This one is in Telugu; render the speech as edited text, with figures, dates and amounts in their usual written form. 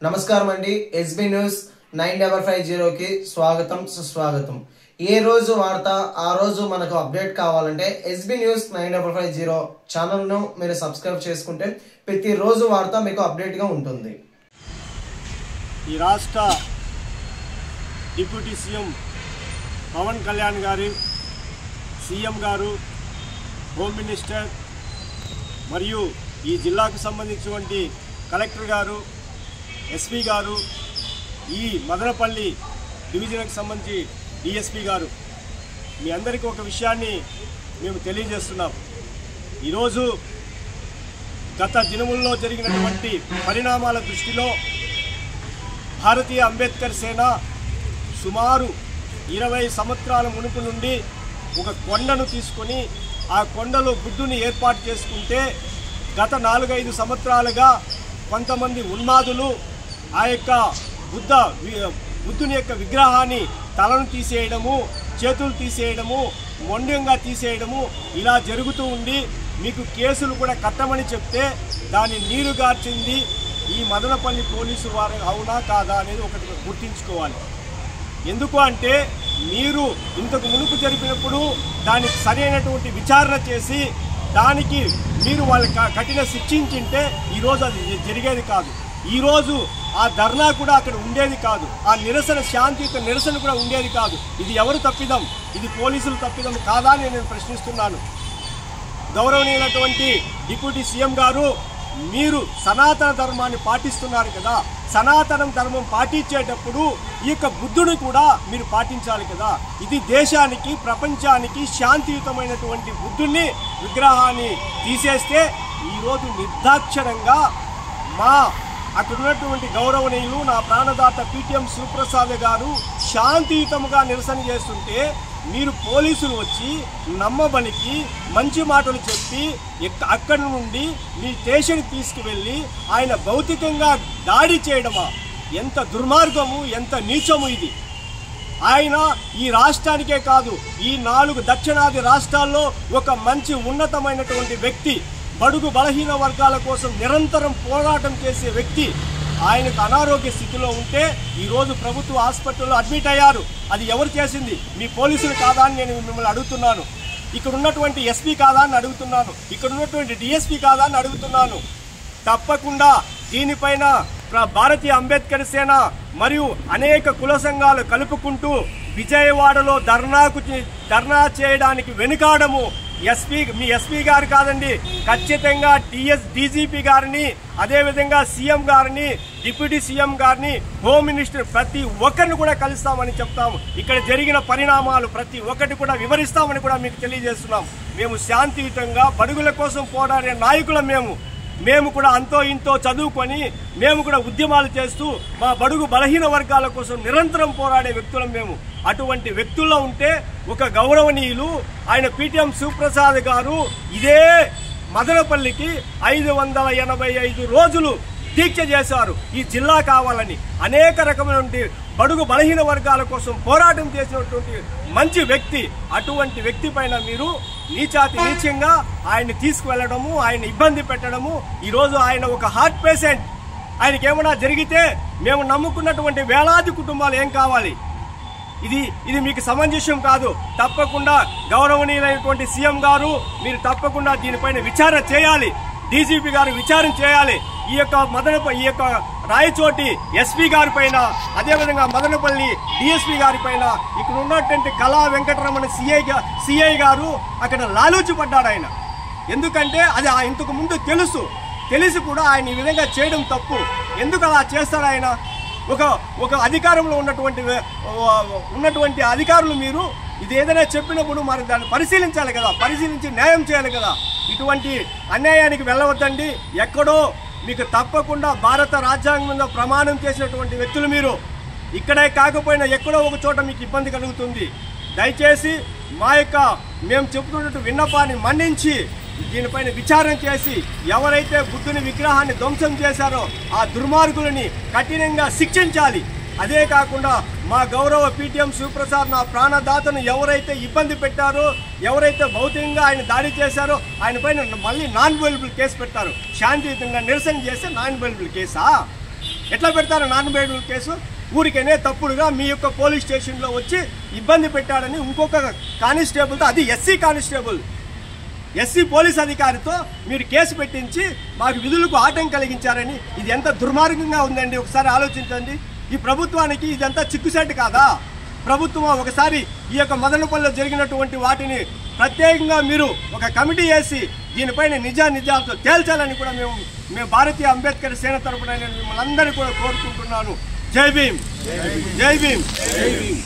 నమస్కారం అండి. ఎస్బీ న్యూస్ 9550 కి స్వాగతం సుస్వాగతం. ఏ రోజు వార్త ఆ రోజు మనకు అప్డేట్ కావాలంటే ఎస్బీ న్యూస్ 9550 ఛానల్ ను మీరు సబ్స్క్రైబ్ చేసుకుంటే ప్రతి రోజు వార్త మీకు అప్డేట్ గా ఉంటుంది. ఈ రాష్ట్ర డిప్యూటీ సీఎం పవన్ కళ్యాణ్ గారు, సీఎం గారు, హోమ్ మినిస్టర్ మరియు ఈ జిల్లాకు సంబంధించినటువంటి కలెక్టర్ గారు, ఎస్పీ గారు, ఈ మదనపల్లి డివిజన్కి సంబంధించి డిఎస్పీ గారు, మీ అందరికీ ఒక విషయాన్ని మేము తెలియజేస్తున్నాం. ఈరోజు గత దినముల్లో జరిగినటువంటి పరిణామాల దృష్టిలో భారతీయ అంబేద్కర్ సేన సుమారు 20 సంవత్సరాల మునుపు నుండి ఒక కొండను తీసుకొని ఆ కొండలో బుద్ధుని ఏర్పాటు చేసుకుంటే గత 4-5 సంవత్సరాలుగా కొంతమంది ఉన్మాదులు ఆ యొక్క బుద్ధుని యొక్క విగ్రహాన్ని తలను తీసేయడము, చేతులు తీసేయడము, మొండ్యంగా తీసేయడము ఇలా జరుగుతూ ఉండి మీకు కేసులు కూడా కట్టమని చెప్తే దాన్ని నీరుగార్చింది ఈ మదనపల్లి పోలీసు వారు అవునా కాదా అనేది ఒకటి గుర్తించుకోవాలి. ఎందుకు అంటే మీరు ఇంతకు మునుపు జరిపినప్పుడు దానికి సరైనటువంటి విచారణ చేసి దానికి మీరు వాళ్ళకి కఠిన శిక్షించింటే ఈరోజు అది జరిగేది కాదు. ఈరోజు ఆ ధర్నా కూడా అక్కడ ఉండేది కాదు, ఆ నిరసన శాంతియుత నిరసన కూడా ఉండేది కాదు. ఇది ఎవరు తప్పిదం? ఇది పోలీసులు తప్పిదం కాదా అని నేను ప్రశ్నిస్తున్నాను. గౌరవనీయులైనటువంటి డిప్యూటీ సీఎం గారు, మీరు సనాతన ధర్మాన్ని పాటిస్తున్నారు కదా, సనాతన ధర్మం పాటించేటప్పుడు ఈ యొక్క బుద్ధుని కూడా మీరు పాటించాలి కదా. ఇది దేశానికి, ప్రపంచానికి శాంతియుతమైనటువంటి బుద్ధుని విగ్రహాన్ని తీసేస్తే ఈరోజు నిర్దాక్షరంగా మా అక్కడ ఉన్నటువంటి గౌరవనీయులు నా ప్రాణదాత పిటిఎం సుప్రసాద్ గారు శాంతియుతంగా నిరసన చేస్తుంటే మీరు పోలీసులు వచ్చి నమ్మబలికి మంచి మాటలు చెప్పి అక్కడి నుండి మీ స్టేషన్కి తీసుకువెళ్ళి ఆయన భౌతికంగా దాడి చేయడమా? ఎంత దుర్మార్గము, ఎంత నీచము ఇది! ఆయన ఈ రాష్ట్రానికే కాదు, ఈ 4 దక్షిణాది రాష్ట్రాల్లో ఒక మంచి ఉన్నతమైనటువంటి వ్యక్తి, బడుగు బలహీన వర్గాల కోసం నిరంతరం పోరాటం చేసే వ్యక్తి. ఆయనకు అనారోగ్య స్థితిలో ఉంటే ఈరోజు ప్రభుత్వ హాస్పిటల్లో అడ్మిట్ అయ్యారు. అది ఎవరు చేసింది? మీ పోలీసులు కాదా అని నేను మిమ్మల్ని అడుగుతున్నాను. ఇక్కడ ఉన్నటువంటి ఎస్పీ కాదా అని అడుగుతున్నాను. ఇక్కడ ఉన్నటువంటి డిఎస్పీ కాదా అని అడుగుతున్నాను. తప్పకుండా దీనిపైన భారతీయ అంబేద్కర్ సేన మరియు అనేక కుల సంఘాలు కలుపుకుంటూ విజయవాడలో ధర్నా చేయడానికి వెనుకాడము. మీ ఎస్పీ గారు కాదండి, ఖచ్చితంగా డీజీపీ గారిని, అదేవిధంగా సీఎం గారిని, డిప్యూటీ సీఎం గారిని, హోమ్ మినిస్టర్ ప్రతి ఒక్కరిని కూడా కలుస్తామని చెప్తాము. ఇక్కడ జరిగిన పరిణామాలు ప్రతి ఒక్కటి కూడా వివరిస్తామని కూడా మీకు తెలియజేస్తున్నాం. మేము శాంతియుతంగా బడుగుల కోసం పోరాడే నాయకులం. మేము కూడా అంతో ఇంతో చదువుకొని మేము కూడా ఉద్యమాలు చేస్తూ మా బడుగు బలహీన వర్గాల కోసం నిరంతరం పోరాడే వ్యక్తులం మేము. అటువంటి వ్యక్తుల్లో ఉంటే ఒక గౌరవనీయులు ఆయన పిటిఎం సుప్రసాద్ గారు ఇదే మదనపల్లికి 585 రోజులు దీక్ష చేశారు ఈ జిల్లా కావాలని. అనేక రకమైనటువంటి బడుగు బలహీన వర్గాల కోసం పోరాటం చేసినటువంటి మంచి వ్యక్తి. అటువంటి వ్యక్తి పైన మీరు నీచంగా ఆయన్ని తీసుకువెళ్లడము, ఆయన ఇబ్బంది పెట్టడము. ఈరోజు ఆయన ఒక హార్ట్ పేషెంట్. ఆయనకి ఏమైనా జరిగితే మేము నమ్ముకున్నటువంటి వేలాది కుటుంబాలు ఏం కావాలి? ఇది మీకు సమంజసం కాదు. తప్పకుండా గౌరవనీయులైనటువంటి సీఎం గారు మీరు తప్పకుండా దీనిపైన విచారణ చేయాలి. డీజీపీ గారు విచారణ చేయాలి. ఈ యొక్క రాయచోటి ఎస్పీ గారి పైన, అదేవిధంగా మదనపల్లి డిఎస్పీ గారి పైన, ఇక్కడ ఉన్నటువంటి కళా వెంకటరమణ సిఐ గారు అక్కడ లాలూచి పడ్డాడు ఆయన. ఎందుకంటే అది ఇంతకు ముందు తెలిసి కూడా ఆయన ఈ విధంగా చేయడం తప్పు. ఎందుకు అలా చేస్తాడు ఆయన? ఒక అధికారంలో ఉన్నటువంటి అధికారులు మీరు ఇది ఏదైనా చెప్పినప్పుడు మరి దాన్ని పరిశీలించాలి కదా, పరిశీలించి న్యాయం చేయాలి కదా. ఇటువంటి అన్యాయానికి వెళ్ళవద్దండి. ఎక్కడో మీకు తప్పకుండా భారత రాజ్యాంగం మీద ప్రమాణం చేసినటువంటి వ్యక్తులు మీరు. ఇక్కడే కాకపోయినా ఎక్కడో ఒక చోట మీకు ఇబ్బంది కలుగుతుంది. దయచేసి మేము చెబుతున్నట్టు విన్నపాన్ని మన్నించి దీనిపైన విచారణ చేసి ఎవరైతే బుద్ధుని విగ్రహాన్ని ధ్వంసం చేశారో ఆ దుర్మార్గులని కఠినంగా శిక్షించాలి. అదే కాకుండా మా గౌరవ పిటిఎం సుప్రసాద్ నా ప్రాణదాతను ఎవరైతే ఇబ్బంది పెట్టారో, ఎవరైతే భౌతికంగా ఆయన దాడి చేశారో ఆయన పైన మళ్ళీ నాన్ అవైలబుల్ కేసు పెట్టారు. శాంతియుతంగా నిరసన చేస్తే నాన్ అవైలబుల్ కేసా? ఎట్లా పెడతారు నాన్ బెయిలబుల్ కేసు? ఊరికనే తప్పుడుగా మీ యొక్క పోలీస్ స్టేషన్లో వచ్చి ఇబ్బంది పెట్టాడని ఇంకొక కానిస్టేబుల్తో, అది ఎస్సీ కానిస్టేబుల్, ఎస్సీ పోలీస్ అధికారితో మీరు కేసు పెట్టించి మాకు విధులకు ఆటంకం కలిగించారని, ఇది ఎంత దుర్మార్గంగా ఉందండి. ఒకసారి ఆలోచించండి. ఈ ప్రభుత్వానికి ఇదంతా చిక్కుసేటు కాదా? ప్రభుత్వం ఒకసారి ఈ యొక్క మదనపల్లిలో జరిగినటువంటి వాటిని ప్రత్యేకంగా మీరు ఒక కమిటీ వేసి దీనిపైన నిజాలతో తేల్చాలని కూడా మేము భారతీయ అంబేద్కర్ సేన తరపున మిమ్మల్ని అందరినీ కూడా కోరుకుంటున్నాను. జై భీమ్, జై భీమ్, జై భీమ్.